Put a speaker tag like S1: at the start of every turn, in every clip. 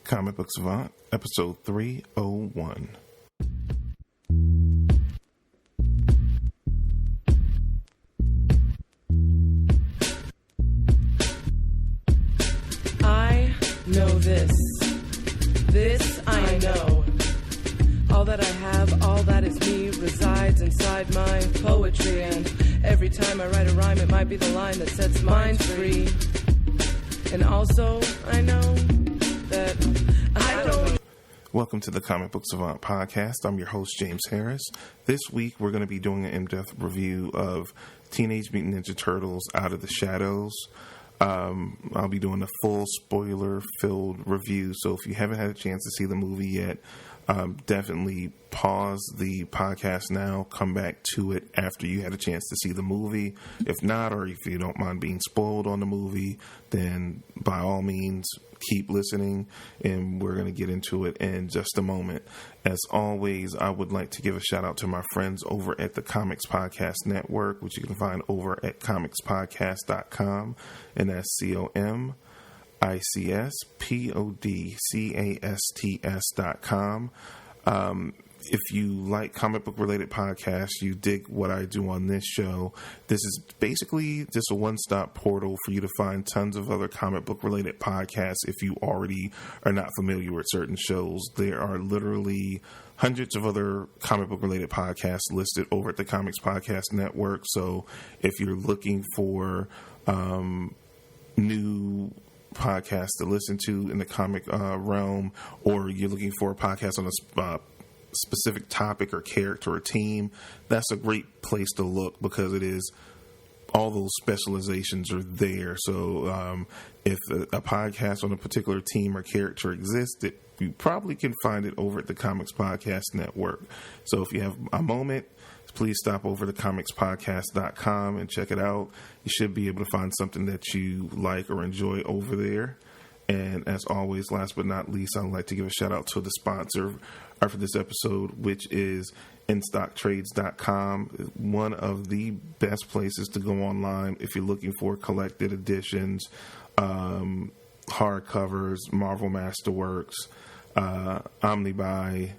S1: Comic Book Savant, episode 301.
S2: I know this. This I know. All that I have, all that is me, resides inside my poetry. And every time I write a rhyme, it might be the line that sets minds free. And also, I know that I don't...
S1: Welcome to the Comic Book Savant podcast. I'm your host, James Harris. This week, we're going to be doing an in-depth review of Teenage Mutant Ninja Turtles Out of the Shadows. I'll be doing a full spoiler-filled review, so if you haven't had a chance to see the movie yet, definitely pause the podcast now, come back to it after you had a chance to see the movie. If not, or if you don't mind being spoiled on the movie, then by all means, keep listening, and we're going to get into it in just a moment. As always, I would like to give a shout out to my friends over at the Comics Podcast Network, which you can find over at comicspodcast.com, and that's comicspodcast.com. If you like comic book related podcasts, you dig what I do on this show, this is basically just a one-stop portal for you to find tons of other comic book related podcasts if you already are not familiar with certain shows. There are literally hundreds of other comic book related podcasts listed over at the Comics Podcast Network. So if you're looking for new podcasts to listen to in the comic realm, or you're looking for a podcast on a specific topic or character or team, that's a great place to look, because it is all those specializations are there. So if a podcast on a particular team or character exists, you probably can find it over at the Comics Podcast Network. So if you have a moment, please stop over to comicspodcast.com and check it out. You should be able to find something that you like or enjoy over there. And as always, last but not least, I'd like to give a shout out to the sponsor for this episode, which is InStockTrades.com, one of the best places to go online if you're looking for collected editions, hardcovers, Marvel Masterworks, Omnibuy,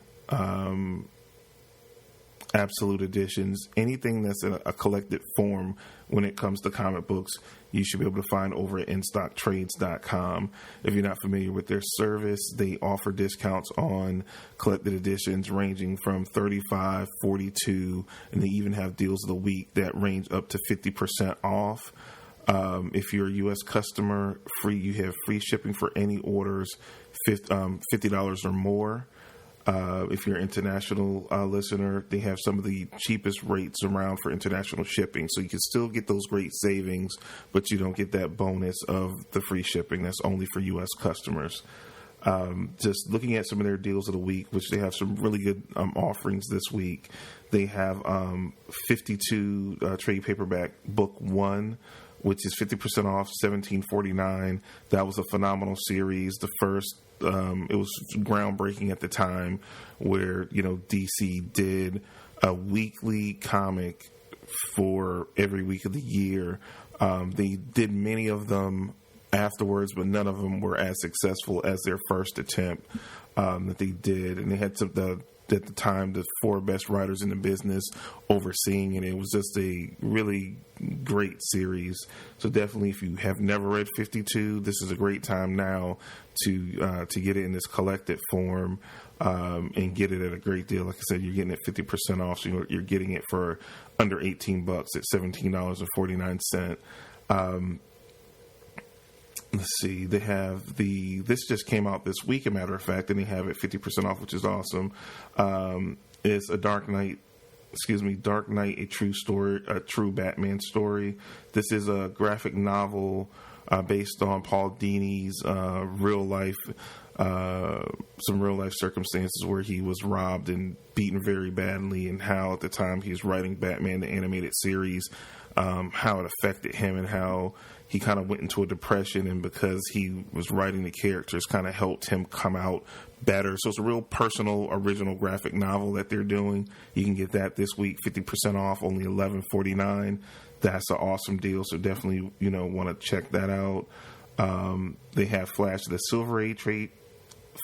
S1: Absolute Editions, anything that's in a collected form when it comes to comic books, you should be able to find over at InStockTrades.com. If you're not familiar with their service, they offer discounts on collected editions ranging from $35, $42, and they even have deals of the week that range up to 50% off. If you're a U.S. customer, you have free shipping for any orders $50 or more. If you're an international listener, they have some of the cheapest rates around for international shipping. So you can still get those great savings, but you don't get that bonus of the free shipping. That's only for U.S. customers. Just looking at some of their deals of the week, which they have some really good offerings this week. They have 52 trade paperback book 1, which is 50% off, $17.49. That was a phenomenal series. The first, it was groundbreaking at the time, where, DC did a weekly comic for every week of the year. They did many of them afterwards, but none of them were as successful as their first attempt that they did. And they had at the time, the 4 best writers in the business overseeing it. It was just a really great series. So definitely, if you have never read 52, this is a great time now to get it in this collected form and get it at a great deal. Like I said, you're getting it 50% off, so you're getting it for under $18 at $17.49. Let's see, they have this just came out this week, a matter of fact, and they have it 50% off, which is awesome. It's a Dark Knight, a true story, a true Batman story. This is a graphic novel based on Paul Dini's real life circumstances where he was robbed and beaten very badly, and how at the time he was writing Batman, the animated series, how it affected him and how he kind of went into a depression, and because he was writing the characters, kind of helped him come out better. So it's a real personal, original graphic novel that they're doing. You can get that this week, 50% off, only $11.49. That's an awesome deal. So definitely, want to check that out. They have Flash the Silver Age trade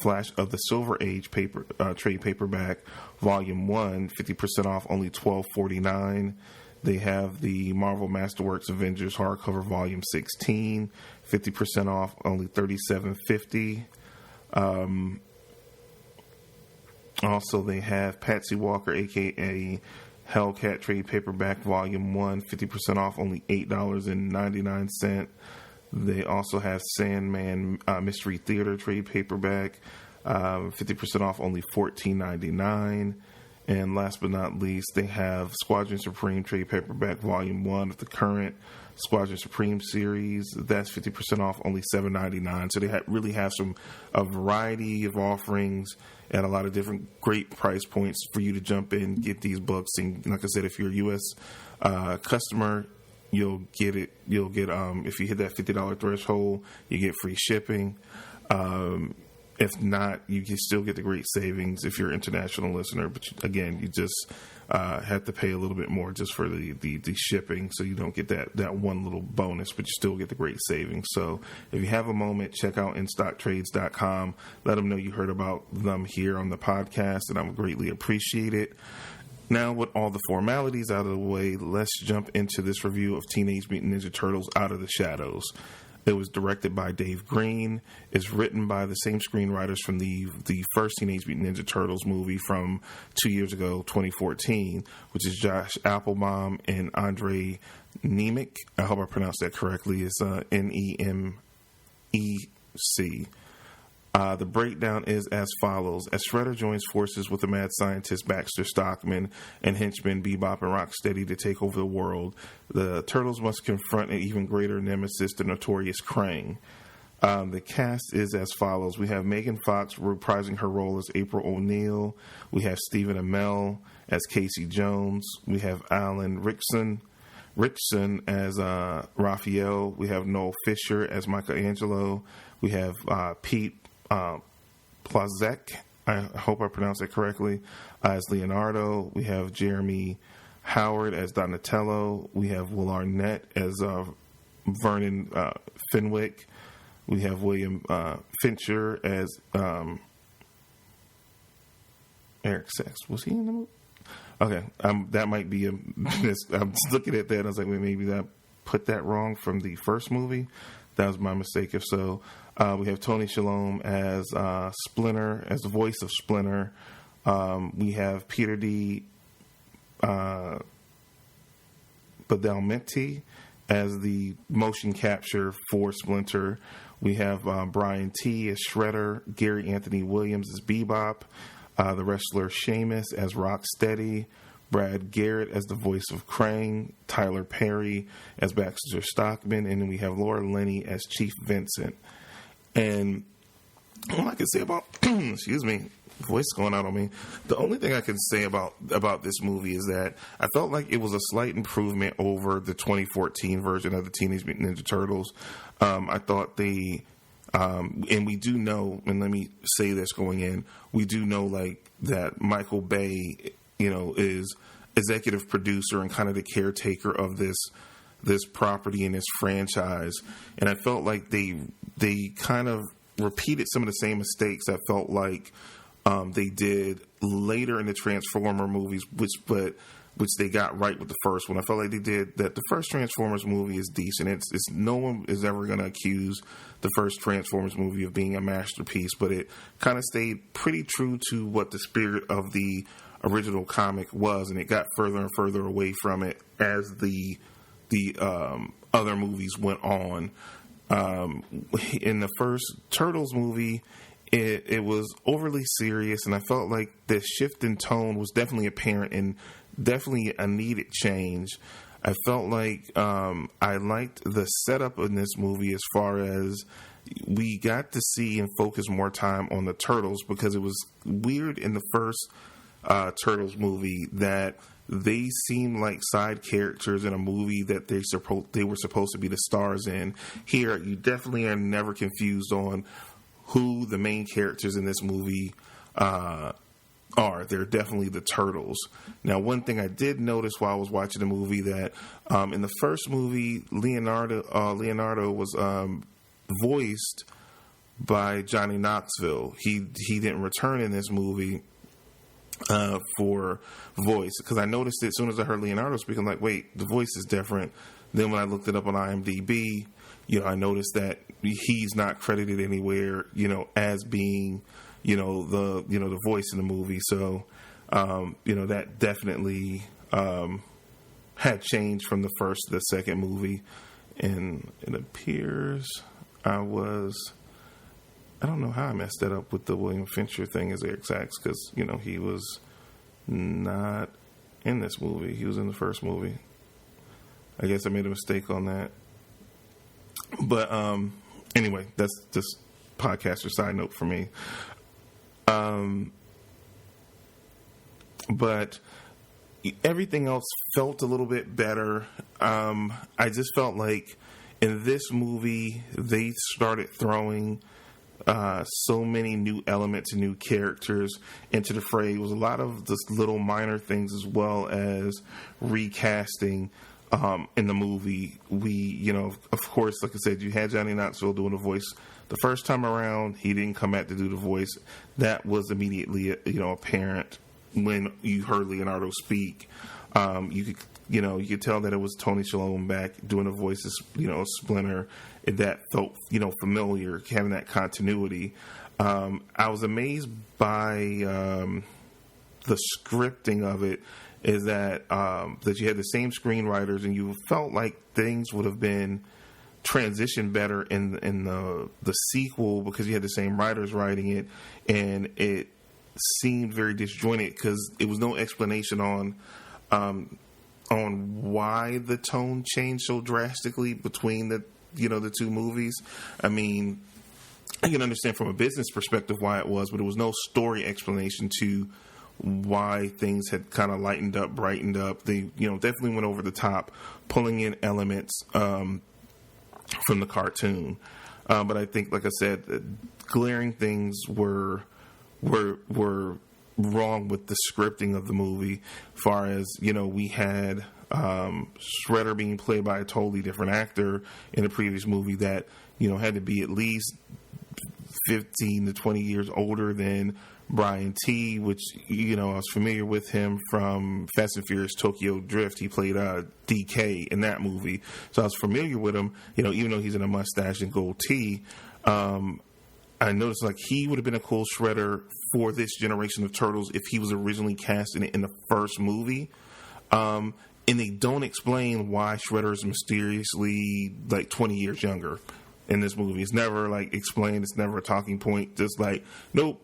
S1: Flash of the Silver Age trade paperback, Volume 1, 50% off, only $12.49. They have the Marvel Masterworks Avengers hardcover, Volume 16, 50% off, only $37.50. Also, they have Patsy Walker, a.k.a. Hellcat trade paperback, Volume 1, 50% off, only $8.99. They also have Sandman Mystery Theater trade paperback, 50% off, only $14.99. And last but not least, they have Squadron Supreme trade paperback, Volume 1 of the current Squadron Supreme series. That's 50% off, only $7.99. So they really have a variety of offerings at a lot of different great price points for you to jump in, get these books. And like I said, if you're a U.S. Customer, you'll get it. You'll get, if you hit that $50 threshold, you get free shipping. If not, you can still get the great savings if you're an international listener. But again, you just have to pay a little bit more just for the shipping, so you don't get that one little bonus, but you still get the great savings. So if you have a moment, check out InStockTrades.com. Let them know you heard about them here on the podcast, and I would greatly appreciate it. Now, with all the formalities out of the way, let's jump into this review of Teenage Mutant Ninja Turtles Out of the Shadows. It was directed by Dave Green. It's written by the same screenwriters from the first Teenage Mutant Ninja Turtles movie from 2 years ago, 2014, which is Josh Applebaum and Andre Nemec. I hope I pronounced that correctly. It's Nemec. The breakdown is as follows. As Shredder joins forces with the mad scientist Baxter Stockman and henchmen Bebop and Rocksteady to take over the world, the Turtles must confront an even greater nemesis, the notorious Krang. The cast is as follows. We have Megan Fox reprising her role as April O'Neil. We have Stephen Amell as Casey Jones. We have Alan Ritchson as Raphael. We have Noel Fisher as Michelangelo. We have Pete Plazek, I hope I pronounced that correctly, as Leonardo. We have Jeremy Howard as Donatello. We have Will Arnett as Vernon Fenwick. We have William Fincher as Eric Sachs. Was he in the movie? Okay, that might be I'm just looking at that and I was like, well, maybe I put that wrong from the first movie. That was my mistake. If so, we have Tony Shalhoub as Splinter, as the voice of Splinter. We have Peter D. Badalamenti as the motion capture for Splinter. We have Brian T. as Shredder, Gary Anthony Williams as Bebop, the wrestler Sheamus as Rocksteady, Brad Garrett as the voice of Krang, Tyler Perry as Baxter Stockman, and then we have Laura Linney as Chief Vincent. And all I can say about, excuse me, voice going out on me. The only thing I can say about this movie is that I felt like it was a slight improvement over the 2014 version of the Teenage Mutant Ninja Turtles. I thought they, and we do know, and let me say this going in, we do know like that Michael Bay, is executive producer and kind of the caretaker of this property and this franchise. And I felt like they kind of repeated some of the same mistakes I felt like they did later in the Transformer movies, which they got right with the first one. I felt like they did that. The first Transformers movie is decent. It's no one is ever going to accuse the first Transformers movie of being a masterpiece, but it kind of stayed pretty true to what the spirit of the original comic was, and it got further and further away from it as the other movies went on. In the first Turtles movie, it was overly serious, and I felt like the shift in tone was definitely apparent and definitely a needed change. I felt like I liked the setup in this movie as far as we got to see and focus more time on the Turtles, because it was weird in the first Turtles movie that they seemed like side characters in a movie that they were supposed to be the stars in. Here, you definitely are never confused on who the main characters in this movie are. They're definitely the Turtles. Now, one thing I did notice while I was watching the movie that in the first movie, Leonardo was voiced by Johnny Knoxville. He didn't return in this movie for voice, because I noticed it as soon as I heard Leonardo speak. I'm like, wait, the voice is different. Then when I looked it up on IMDb, I noticed that he's not credited anywhere, as being, the voice in the movie. So, that definitely had changed from the first to the second movie. And it appears I don't know how I messed that up with the William Fincher thing as Eric Sachs, because, he was not in this movie. He was in the first movie. I guess I made a mistake on that. But anyway, that's just podcaster side note for me. But everything else felt a little bit better. I just felt like in this movie they started throwing so many new elements and new characters into the fray. It was a lot of just little minor things, as well as recasting in the movie. We, of course, like I said, you had Johnny Knoxville doing the voice the first time around. He didn't come back to do the voice. That was immediately, apparent when you heard Leonardo speak. You could tell that it was Tony Shalhoub back doing the voices, Splinter. That felt, familiar, having that continuity. I was amazed by the scripting of it. Is that that you had the same screenwriters, and you felt like things would have been transitioned better in the sequel, because you had the same writers writing it, and it seemed very disjointed because it was no explanation on why the tone changed so drastically between the two movies. I mean, I can understand from a business perspective why it was, but there was no story explanation to why things had kind of lightened up, brightened up. They, definitely went over the top, pulling in elements from the cartoon. But I think, like I said, glaring things were wrong with the scripting of the movie. As far as, we had Shredder being played by a totally different actor in the previous movie that, had to be at least 15 to 20 years older than Brian T., which, I was familiar with him from Fast and Furious Tokyo Drift. He played DK in that movie. So I was familiar with him, even though he's in a mustache and gold tee. I noticed like he would have been a cool Shredder for this generation of Turtles if he was originally cast in it in the first movie. And they don't explain why Shredder is mysteriously like 20 years younger in this movie. It's never like explained. It's never a talking point. Just like, nope.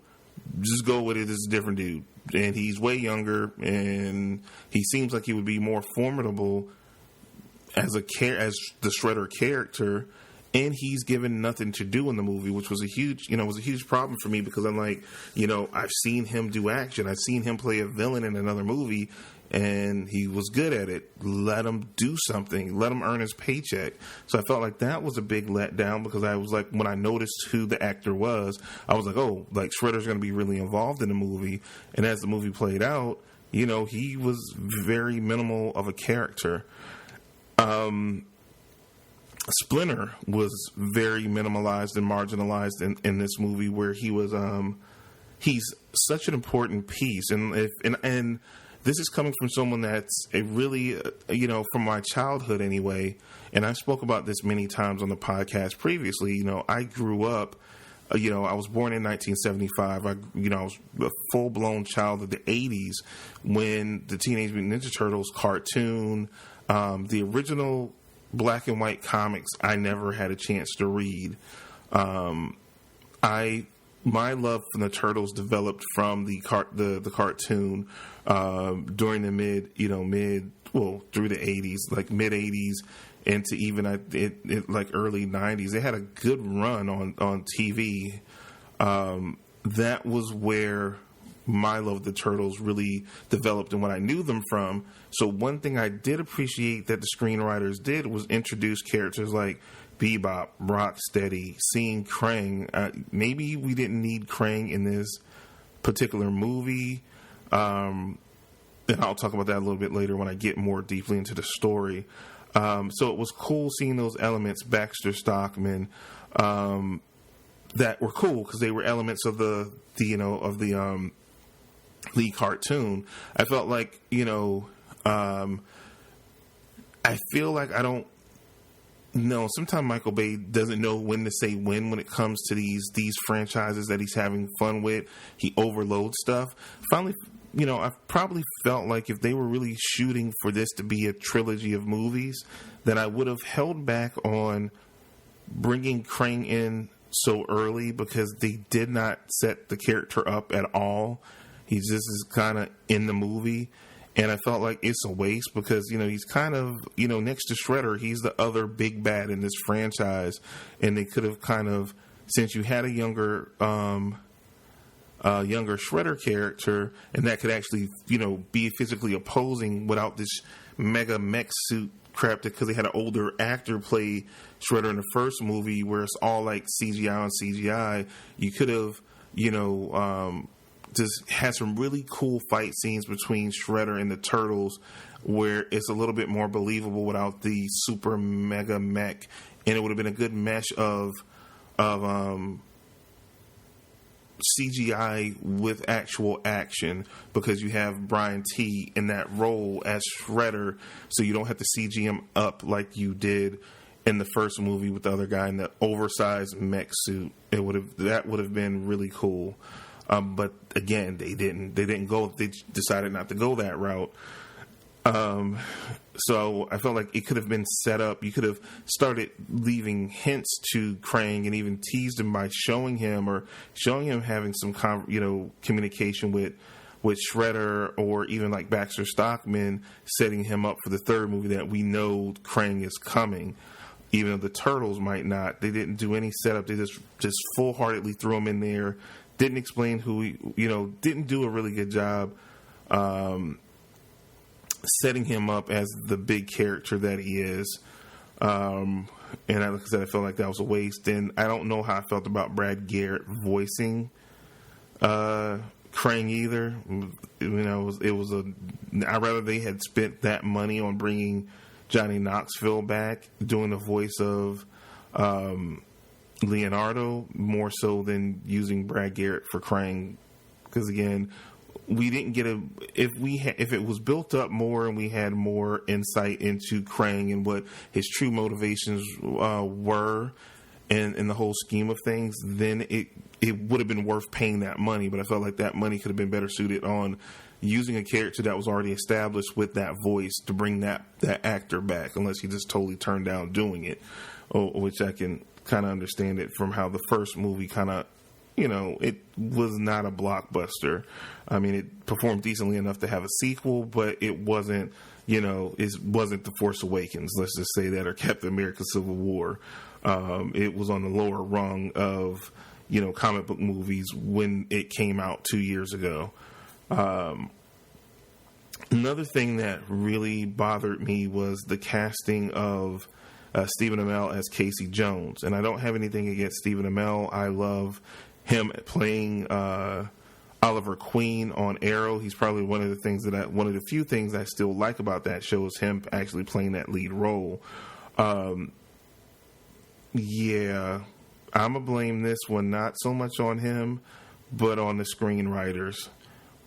S1: Just go with it. This is a different dude, and he's way younger, and he seems like he would be more formidable as the Shredder character. And he's given nothing to do in the movie, which was a huge problem for me, because I'm like, I've seen him do action. I've seen him play a villain in another movie, and he was good at it. Let him do something. Let him earn his paycheck. So I felt like that was a big letdown, because I was like, when I noticed who the actor was, I was like, oh, like Shredder's going to be really involved in the movie. And as the movie played out, he was very minimal of a character. Splinter was very minimalized and marginalized in this movie, where he was he's such an important piece, and this is coming from someone that's a really from my childhood anyway, and I spoke about this many times on the podcast previously. I grew up, I was born in 1975. I was a full-blown child of the 80s when the Teenage Mutant Ninja Turtles cartoon, the original black and white comics, I never had a chance to read. My love for the Turtles developed from the cartoon during the through the 80s, like mid 80s into even like early 90s. They had a good run on TV. That was where my love of the Turtles really developed and what I knew them from. So one thing I did appreciate that the screenwriters did was introduce characters like Bebop, Rocksteady, seeing Krang. Maybe we didn't need Krang in this particular movie. And I'll talk about that a little bit later when I get more deeply into the story. So it was cool seeing those elements, Baxter Stockman, that were cool because they were elements of the lead cartoon. I felt like, I feel like I don't know. Sometimes Michael Bay doesn't know when to say when it comes to these franchises that he's having fun with. He overloads stuff. Finally, I probably felt like if they were really shooting for this to be a trilogy of movies, that I would have held back on bringing Krang in so early because they did not set the character up at all. He just is kind of in the movie. And I felt like it's a waste because, he's kind of, next to Shredder, he's the other big bad in this franchise. And they could have kind of, since you had a younger Shredder character, and that could actually, be physically opposing without this mega mech suit crap, because they had an older actor play Shredder in the first movie where it's all like CGI on CGI. You could have, just had some really cool fight scenes between Shredder and the Turtles where it's a little bit more believable without the super mega mech, and it would have been a good mesh of CGI with actual action, because you have Brian T in that role as Shredder, so you don't have to CG him up like you did in the first movie with the other guy in the oversized mech suit. That would have been really cool. But again, they didn't go. They decided not to go that route. So I felt like it could have been set up. You could have started leaving hints to Krang and even teased him by showing him having some communication with Shredder, or even like Baxter Stockman setting him up for the third movie that we know Krang is coming. Even though the Turtles might not, they didn't do any setup. They just full-heartedly threw him in there. Didn't explain who he, didn't do a really good job setting him up as the big character that he is. And like I said, I felt like that was a waste. And I don't know how I felt about Brad Garrett voicing Krang either. I'd rather they had spent that money on bringing Johnny Knoxville back, doing the voice of Leonardo, more so than using Brad Garrett for Krang, because again, we didn't get if it was built up more and we had more insight into Krang and what his true motivations were in the whole scheme of things, then it would have been worth paying that money. But I felt like that money could have been better suited on using a character that was already established with that voice to bring that actor back, unless he just totally turned down doing it, which I can kind of understand it from how the first movie kind of, it was not a blockbuster. I mean, it performed decently enough to have a sequel, but it wasn't, it wasn't The Force Awakens, let's just say that, or Captain America Civil War. It was on the lower rung of, comic book movies when it came out 2 years ago. Another thing that really bothered me was the casting of Stephen Amell as Casey Jones. And I don't have anything against Stephen Amell. I love him playing Oliver Queen on Arrow. He's probably one of the few things I still like about that show is him actually playing that lead role. Yeah, I'm going to blame this one not so much on him, but on the screenwriters.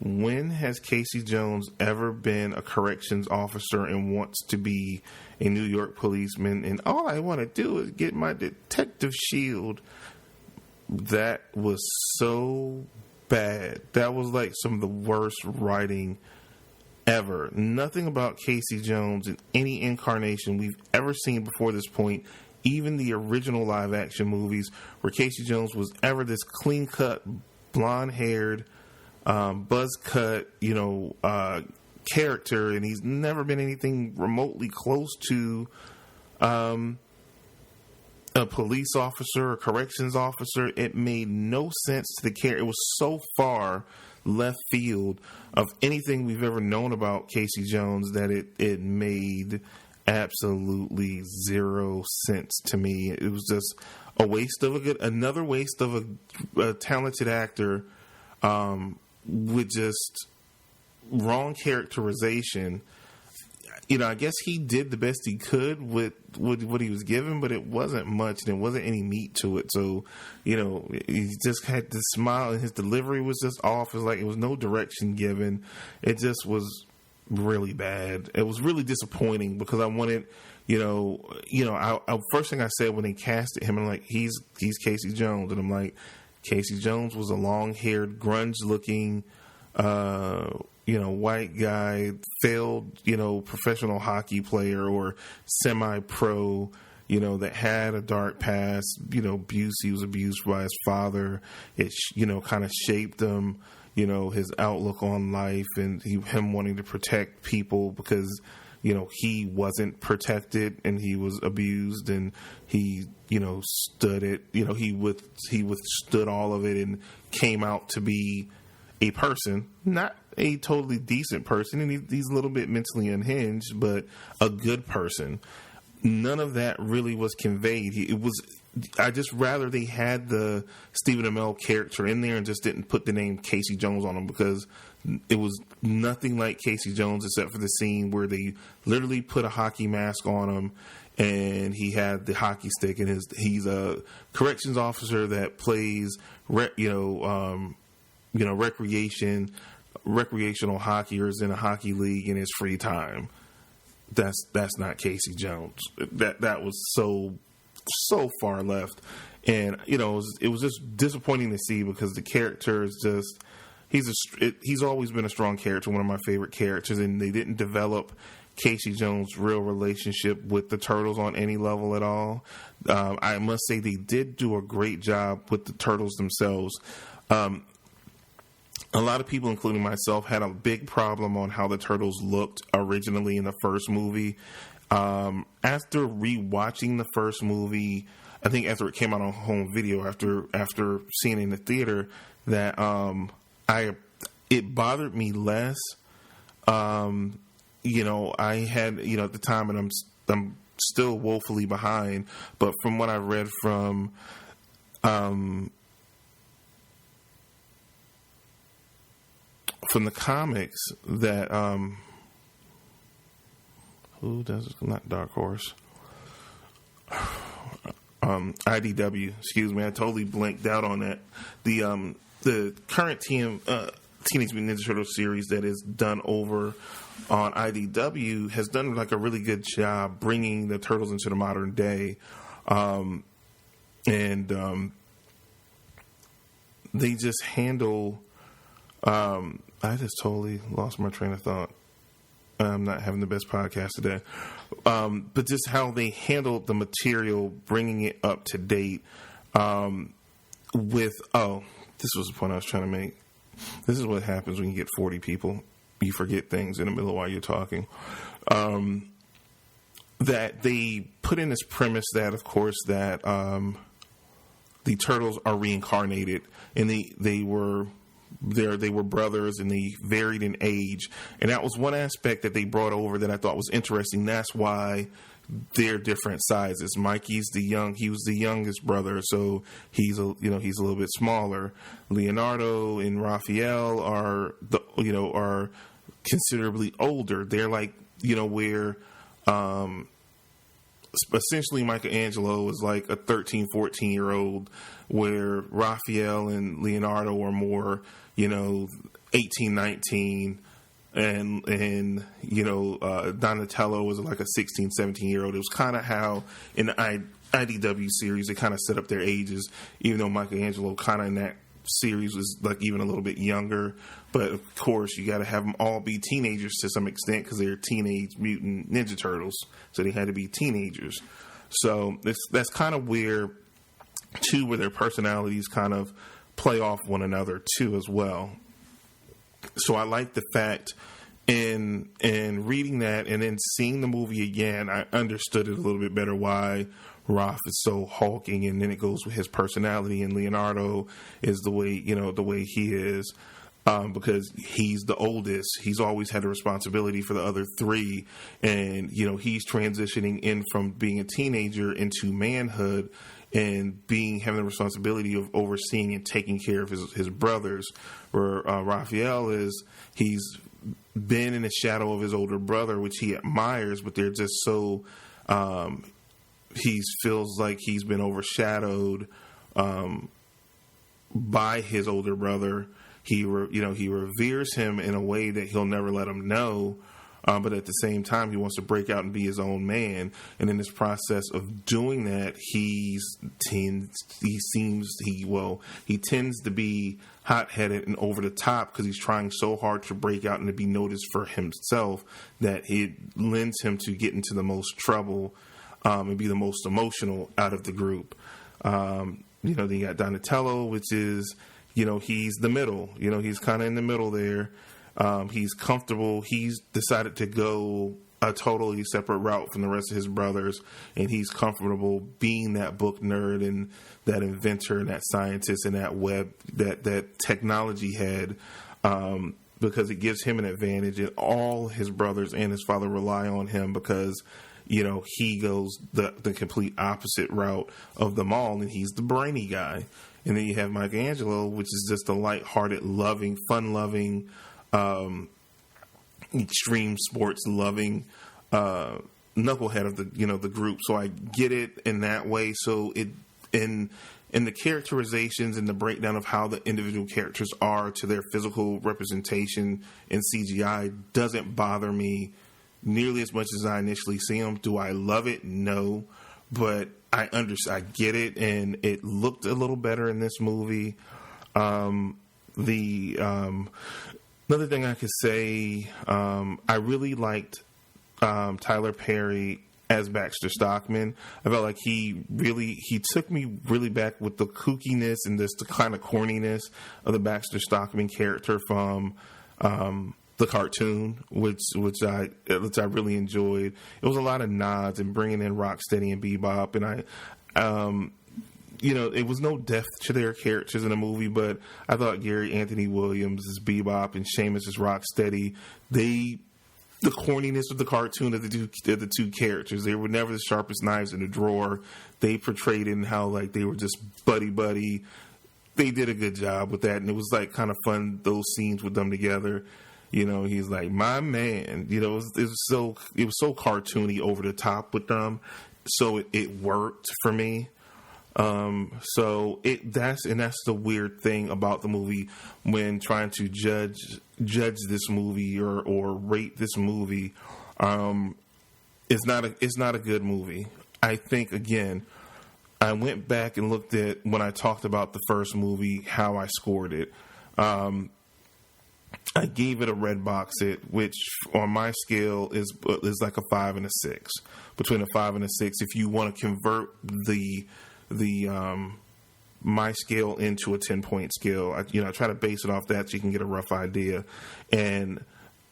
S1: When has Casey Jones ever been a corrections officer and wants to be a New York policeman, and all I want to do is get my detective shield? That was so bad. That was like some of the worst writing ever. Nothing about Casey Jones in any incarnation we've ever seen before this point, even the original live action movies, where Casey Jones was ever this clean cut, blonde haired, buzz cut, character, and he's never been anything remotely close to a police officer or corrections officer. It made no sense to the character. It was so far left field of anything we've ever known about Casey Jones that it made absolutely zero sense to me. It was just a waste of another waste of a talented actor with just wrong characterization. I guess he did the best he could with what he was given, but it wasn't much, and there wasn't any meat to it. So, he just had this smile, and his delivery was just off. It was like it was no direction given. It just was really bad. It was really disappointing because I wanted, first thing I said when they casted him, I'm like, he's Casey Jones, and I'm like, Casey Jones was a long-haired, grunge-looking, white guy, failed, professional hockey player or semi-pro, that had a dark past, abuse. He was abused by his father. It, kind of shaped him, his outlook on life, and him wanting to protect people because, he wasn't protected and he was abused, and he, stood it. He withstood all of it and came out to be a person, not a totally decent person, and he's a little bit mentally unhinged, but a good person. None of that really was conveyed. I just rather they had the Stephen Amell character in there and just didn't put the name Casey Jones on him, because it was nothing like Casey Jones except for the scene where they literally put a hockey mask on him and he had the hockey stick, and he's a corrections officer that plays recreational hockey, or is in a hockey league in his free time. That's not Casey Jones. That was so far left, and it was just disappointing to see, because the character is just he's always been a strong character, one of my favorite characters, and they didn't develop Casey Jones' real relationship with the Turtles on any level at all. I must say they did do a great job with the Turtles themselves. A lot of people, including myself, had a big problem on how the Turtles looked originally in the first movie. After rewatching the first movie, I think after it came out on home video, after seeing it in the theater, that it bothered me less. I had, at the time, and I'm still woefully behind, but from what I read from the comics, that who does it? Not Dark Horse, IDW. Excuse me, I totally blanked out on that. The current Teenage Mutant Ninja Turtles series that is done over on IDW has done like a really good job bringing the Turtles into the modern day, and they just handle. I just totally lost my train of thought. I'm not having the best podcast today. But just how they handled the material, bringing it up to date this was the point I was trying to make. This is what happens when you get 40 people. You forget things in the middle while you're talking. That they put in this premise that, of course, that the Turtles are reincarnated, and they were brothers, and they varied in age, and that was one aspect that they brought over that I thought was interesting. That's why they're different sizes. Mikey's he was the youngest brother, so he's a little bit smaller. Leonardo and Raphael are considerably older. They're like, where essentially Michelangelo is like a 13, 14-year-old, where Raphael and Leonardo are more, 18, 19, and Donatello was like a 16, 17-year-old. It was kind of how in the IDW series they kind of set up their ages, even though Michelangelo kind of in that series was like even a little bit younger. But of course you got to have them all be teenagers to some extent, because they're Teenage Mutant Ninja Turtles, so they had to be teenagers. So that's kind of where their personalities kind of play off one another too as well. So I like the fact in reading that and then seeing the movie again, I understood it a little bit better why Raph is so hulking, and then it goes with his personality, and Leonardo is the way he is, because he's the oldest. He's always had the responsibility for the other three, and he's transitioning in from being a teenager into manhood and having the responsibility of overseeing and taking care of his brothers. Where Raphael he's been in the shadow of his older brother, which he admires, but they're just so he feels like he's been overshadowed by his older brother. He reveres him in a way that he'll never let him know. But at the same time, he wants to break out and be his own man. And in this process of doing that, he tends to be hot-headed and over the top because he's trying so hard to break out and to be noticed for himself that it lends him to get into the most trouble and be the most emotional out of the group. Then you got Donatello, which is, he's the middle. He's kind of in the middle there. He's comfortable. He's decided to go a totally separate route from the rest of his brothers, and he's comfortable being that book nerd and that inventor and that scientist and that technology head, because it gives him an advantage, and all his brothers and his father rely on him because, he goes the complete opposite route of them all, and he's the brainy guy. And then you have Michelangelo, which is just a lighthearted, loving, fun-loving, extreme sports loving knucklehead of the group. So I get it in that way. So it in the characterizations and the breakdown of how the individual characters are to their physical representation in CGI doesn't bother me nearly as much as I initially see them. Do I love it? No, but I get it, and it looked a little better in this movie. Another thing I could say, I really liked Tyler Perry as Baxter Stockman. I felt like he took me really back with the kookiness and just the kind of corniness of the Baxter Stockman character from the cartoon, which I really enjoyed. It was a lot of nods and bringing in Rocksteady and Bebop, and it was no depth to their characters in the movie, but I thought Gary Anthony Williams as Bebop and Seamus as Rocksteady, the corniness of the cartoon of the two characters, they were never the sharpest knives in the drawer. They portrayed it in how like they were just buddy. They did a good job with that, and it was like kind of fun, those scenes with them together. He's like, my man. It was so cartoony, over the top with them, so it worked for me. That's the weird thing about the movie when trying to judge this movie or rate this movie. It's not a good movie. I think, again, I went back and looked at when I talked about the first movie, how I scored it. I gave it a red box it, which on my scale is like a 5 and a 6, between a 5 and a 6. If you want to convert the my scale into a 10-point scale, I try to base it off that so you can get a rough idea. And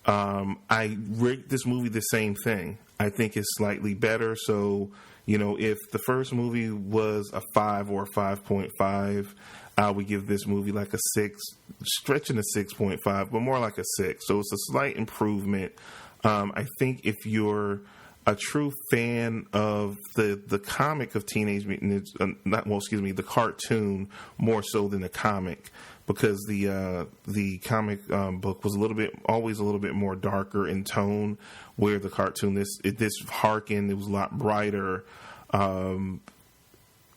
S1: I rate this movie the same thing. I think it's slightly better. So if the first movie was a 5 or a 5.5, I would give this movie like a 6, stretching a 6.5, but more like a 6. So it's a slight improvement. I think if you're a true fan of the comic of Teenage Mutant Ninja, the cartoon more so than the comic, because the comic book was always a little bit more darker in tone, where the cartoon it was a lot brighter.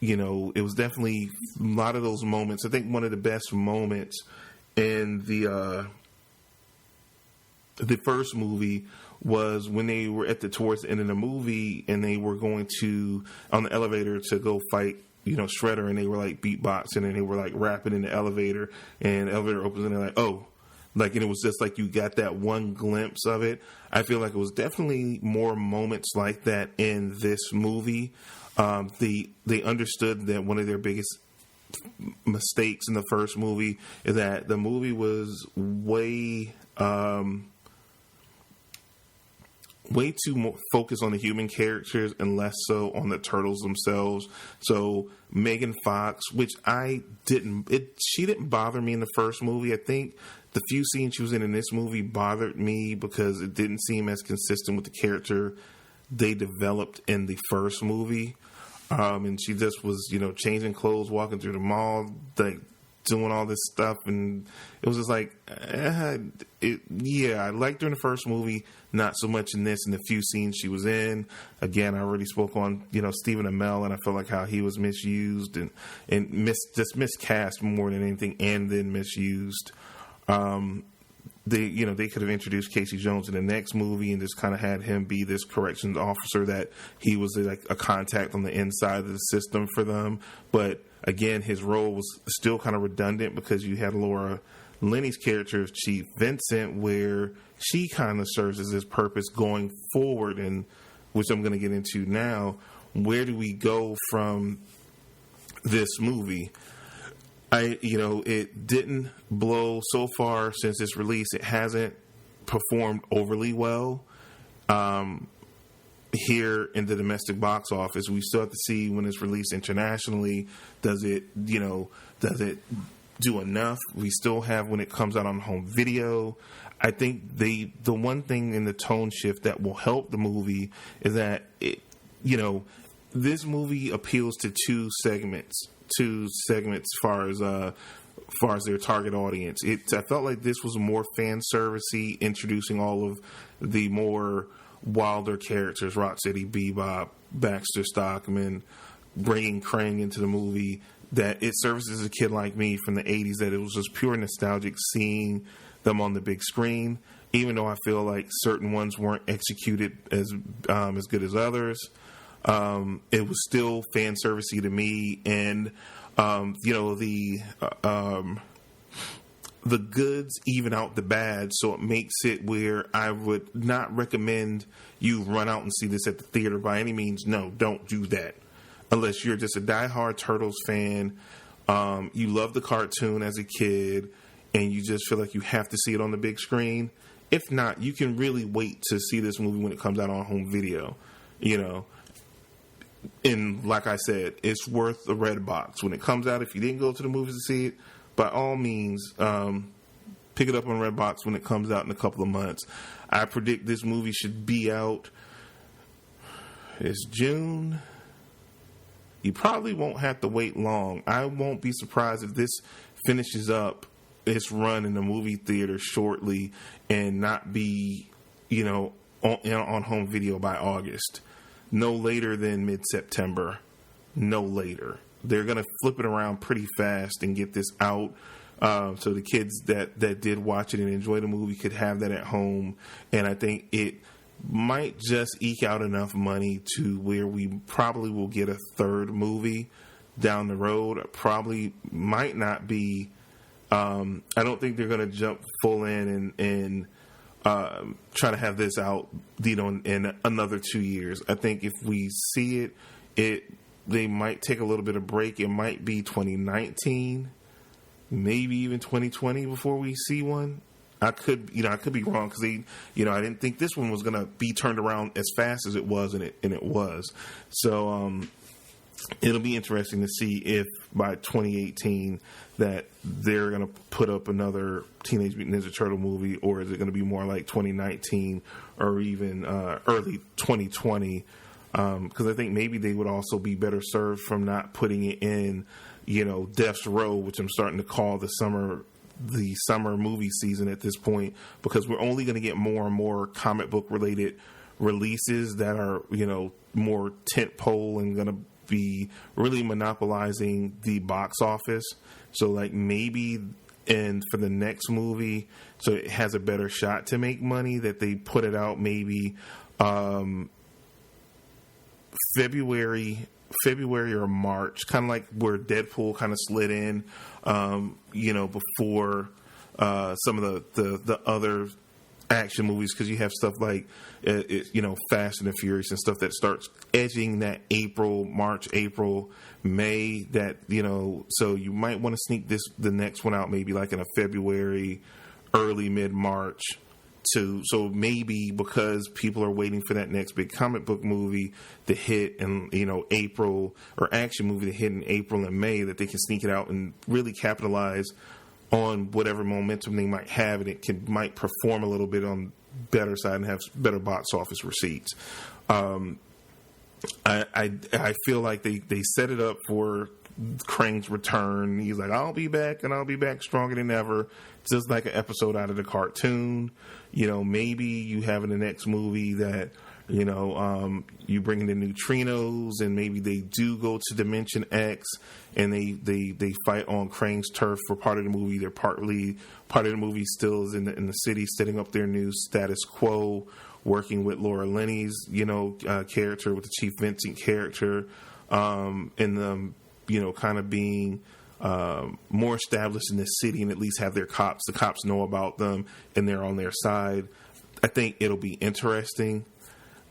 S1: It was definitely a lot of those moments. I think one of the best moments in the first movie was when they were towards the end of the movie and they were going on the elevator to go fight, Shredder, and they were like beatboxing and they were like rapping in the elevator, and the elevator opens and they're like, oh, and it was just like you got that one glimpse of it. I feel like it was definitely more moments like that in this movie. They understood that one of their biggest mistakes in the first movie is that the movie was way too focused on the human characters and less so on the turtles themselves. So Megan Fox, which she didn't bother me in the first movie. I think the few scenes she was in this movie bothered me because it didn't seem as consistent with the character they developed in the first movie. And she just was, changing clothes, walking through the mall. Like, doing all this stuff, and it was just like, I liked her in the first movie, not so much in this, and the few scenes she was in. Again, I already spoke on, Stephen Amell, and I felt like how he was misused and miscast more than anything, and then misused. They could have introduced Casey Jones in the next movie and just kind of had him be this corrections officer, that he was like a contact on the inside of the system for them. But again, his role was still kind of redundant because you had Laura Linney's character of Chief Vincent, where she kind of serves as his purpose going forward, and which I'm going to get into now. Where do we go from this movie? It didn't blow so far since its release. It hasn't performed overly well here in the domestic box office. We still have to see when it's released internationally. Does it do enough? We still have when it comes out on home video. I think the one thing in the tone shift that will help the movie is that this movie appeals to two segments as far as their target audience. I felt like this was more fan servicey, introducing all of the more wilder characters, Rocksteady Bebop, Baxter Stockman, bringing Krang into the movie, that it services a kid like me from the 80s, that it was just pure nostalgic seeing them on the big screen, even though I feel like certain ones weren't executed as good as others. It was still fan servicey to me, and the goods even out the bad, so it makes it where I would not recommend you run out and see this at the theater by any means. No, don't do that unless you're just a diehard Turtles fan. You love the cartoon as a kid, and you just feel like you have to see it on the big screen. If not, you can really wait to see this movie when it comes out on home video. And like I said, it's worth the red box. When it comes out, if you didn't go to the movies to see it, by all means, pick it up on Redbox when it comes out in a couple of months. I predict this movie should be out. It's June. You probably won't have to wait long. I won't be surprised if this finishes up its run in the movie theater shortly and not be, on home video by August. No later than mid-September. No later. They're going to flip it around pretty fast and get this out so the kids that did watch it and enjoy the movie could have that at home. And I think it might just eke out enough money to where we probably will get a third movie down the road. Probably might not be. I don't think they're going to jump full in and try to have this out, in another 2 years. I think if we see it, they might take a little bit of break. It might be 2019, maybe even 2020 before we see one. I could be wrong because I didn't think this one was going to be turned around as fast as it was, and it was. So it'll be interesting to see if by 2018 that they're going to put up another Teenage Mutant Ninja Turtle movie, or is it going to be more like 2019 or even early 2020? Because I think maybe they would also be better served from not putting it in, Death's Row, which I'm starting to call the summer movie season at this point, because we're only going to get more and more comic book related releases that are, more tentpole and going to be really monopolizing the box office. So like maybe for the next movie, so it has a better shot to make money, that they put it out maybe February or March, kind of like where Deadpool kind of slid in, before some of the other action movies, because you have stuff like Fast and the Furious and stuff that starts edging that March, April, May, that so you might want to sneak the next one out maybe like in a February, early mid-March. So maybe because people are waiting for that next big comic book movie to hit in April, or action movie to hit in April and May, that they can sneak it out and really capitalize on whatever momentum they might have, and it might perform a little bit on better side and have better box office receipts. I feel like they set it up for Krang's return. He's like, I'll be back, and I'll be back stronger than ever. Just like an episode out of the cartoon. Maybe you have in the next movie that, you bring in the neutrinos, and maybe they do go to Dimension X, and they fight on Krang's turf for part of the movie. They're part of the movie still is in the city, setting up their new status quo, working with Laura Linney's, character, with the Chief Vincent character, and them, kind of being more established in the city, and at least have their cops. The cops know about them, and they're on their side. I think it'll be interesting.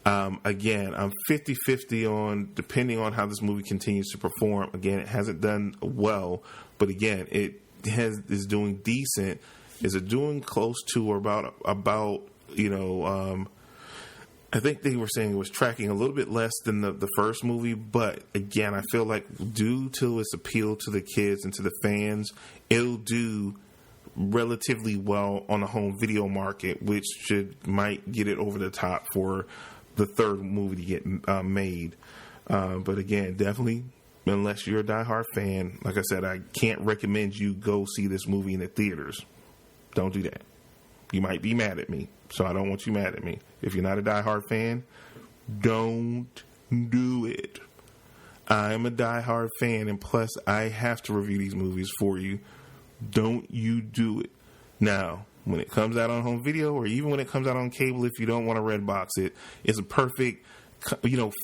S1: Again, I'm 50-50 on, depending on how this movie continues to perform. Again, it hasn't done well, but again, is doing decent. Is it doing close to or about I think they were saying it was tracking a little bit less than the first movie, but again, I feel like due to its appeal to the kids and to the fans, it'll do relatively well on the home video market, which might get it over the top for the third movie to get made. But again, definitely, unless you're a diehard fan, like I said, I can't recommend you go see this movie in the theaters. Don't do that. You might be mad at me, so I don't want you mad at me. If you're not a diehard fan, don't do it. I'm a diehard fan, and plus, I have to review these movies for you. Don't you do it. Now, when it comes out on home video, or even when it comes out on cable, if you don't want to red box it, it's a perfect,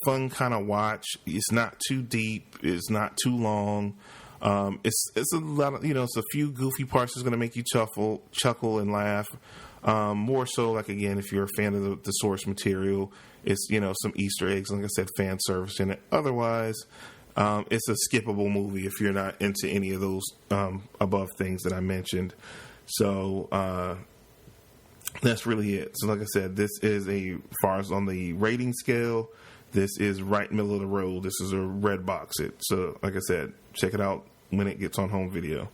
S1: fun kind of watch. It's not too deep. It's not too long. It's a lot of, it's a few goofy parts that's going to make you chuckle and laugh. More so, like, again, if you're a fan of the source material, it's, some Easter eggs, like I said, fan service in it. Otherwise, it's a skippable movie if you're not into any of those above things that I mentioned. So that's really it. So like I said, this is as far as on the rating scale, this is right middle of the road. This is a red box it. So like I said, check it out when it gets on home video.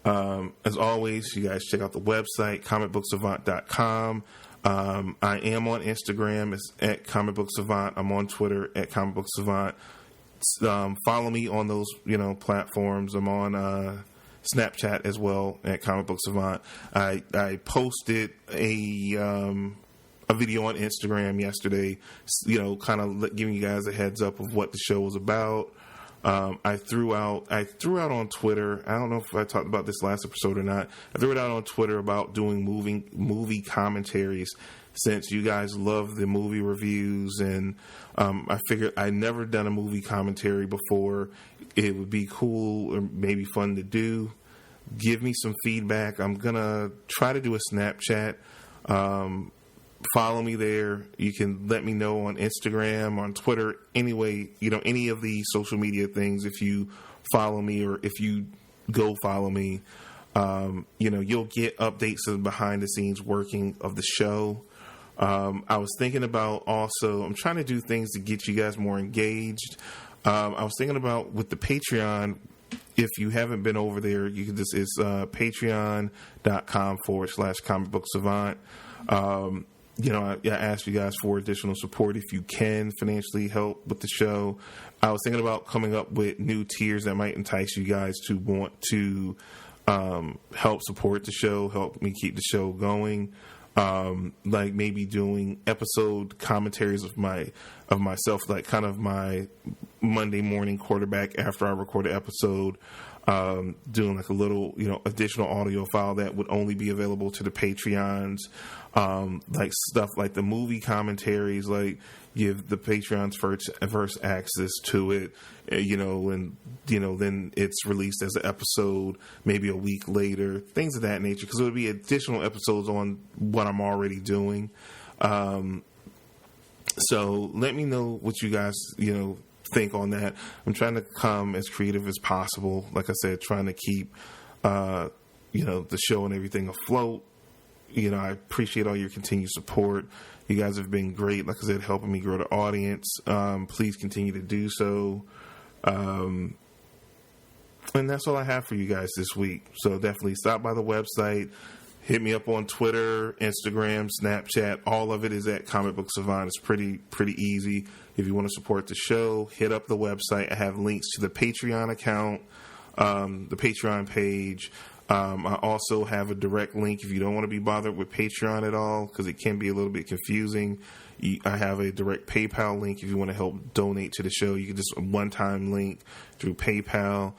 S1: As always, you guys check out the website, comicbooksavant.com. I am on Instagram. It's at comicbooksavant. I'm on Twitter at comicbooksavant. Follow me on those, platforms. I'm on Snapchat as well at Comic Book Savant. I posted a video on Instagram yesterday, kind of giving you guys a heads up of what the show was about. I threw out on Twitter. I don't know if I talked about this last episode or not. I threw it out on Twitter about doing movie commentaries, since you guys love the movie reviews, and I figured I'd never done a movie commentary before. It would be cool or maybe fun to do. Give me some feedback. I'm gonna try to do a Snapchat. Follow me there. You can let me know on Instagram, on Twitter, anyway, any of the social media things. If you follow me, or if you go follow me, you'll get updates of the behind the scenes working of the show. I was thinking about also, I'm trying to do things to get you guys more engaged. I was thinking about with the Patreon, if you haven't been over there, you can just, it's patreon.com/comicbooksavant. I asked you guys for additional support if you can financially help with the show. I was thinking about coming up with new tiers that might entice you guys to want to help support the show, help me keep the show going. Like maybe doing episode commentaries of myself, like kind of my Monday morning quarterback after I record an episode, doing like a little, additional audio file that would only be available to the Patreons, like stuff like the movie commentaries, like give the Patreons first access to it, and then it's released as an episode maybe a week later, things of that nature, because it would be additional episodes on what I'm already doing. So let me know what you guys think on that. I'm trying to come as creative as possible, like I said, trying to keep the show and everything afloat. I appreciate all your continued support. You guys have been great, like I said, helping me grow the audience. Please continue to do so. And that's all I have for you guys this week. So definitely stop by the website. Hit me up on Twitter, Instagram, Snapchat. All of it is at Comic Book Savant. It's pretty easy. If you want to support the show, hit up the website. I have links to the Patreon account, the Patreon page. I also have a direct link if you don't want to be bothered with Patreon at all, because it can be a little bit confusing. I have a direct PayPal link if you want to help donate to the show. You can just a one-time link through PayPal.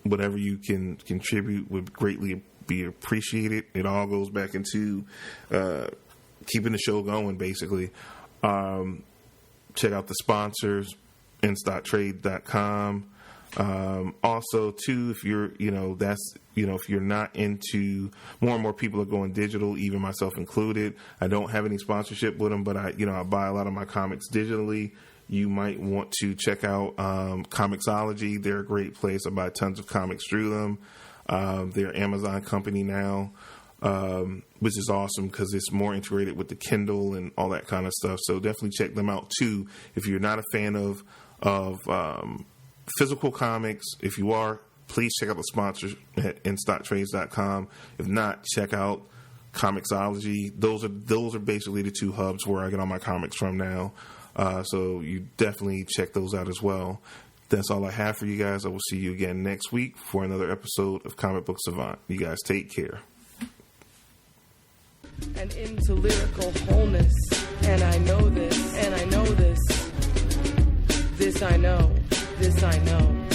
S1: Whatever you can contribute would greatly be appreciated. It all goes back into keeping the show going, basically. Check out the sponsors, nstocktrade.com. Also, too, if you're, if you're not into, more and more people are going digital, even myself included. I don't have any sponsorship with them, but I buy a lot of my comics digitally. You might want to check out Comixology. They're a great place. I buy tons of comics through them. They're an Amazon company now, which is awesome because it's more integrated with the Kindle and all that kind of stuff. So definitely check them out, too, if you're not a fan of physical comics. If you are, please check out the sponsors at nstocktrades.com. If not, check out Comixology. Those are basically the two hubs where I get all my comics from now. So you definitely check those out as well. That's all I have for you guys. I will see you again next week for another episode of Comic Book Savant. You guys take care.
S2: And into lyrical wholeness. And I know this, and I know this. This I know. This I know.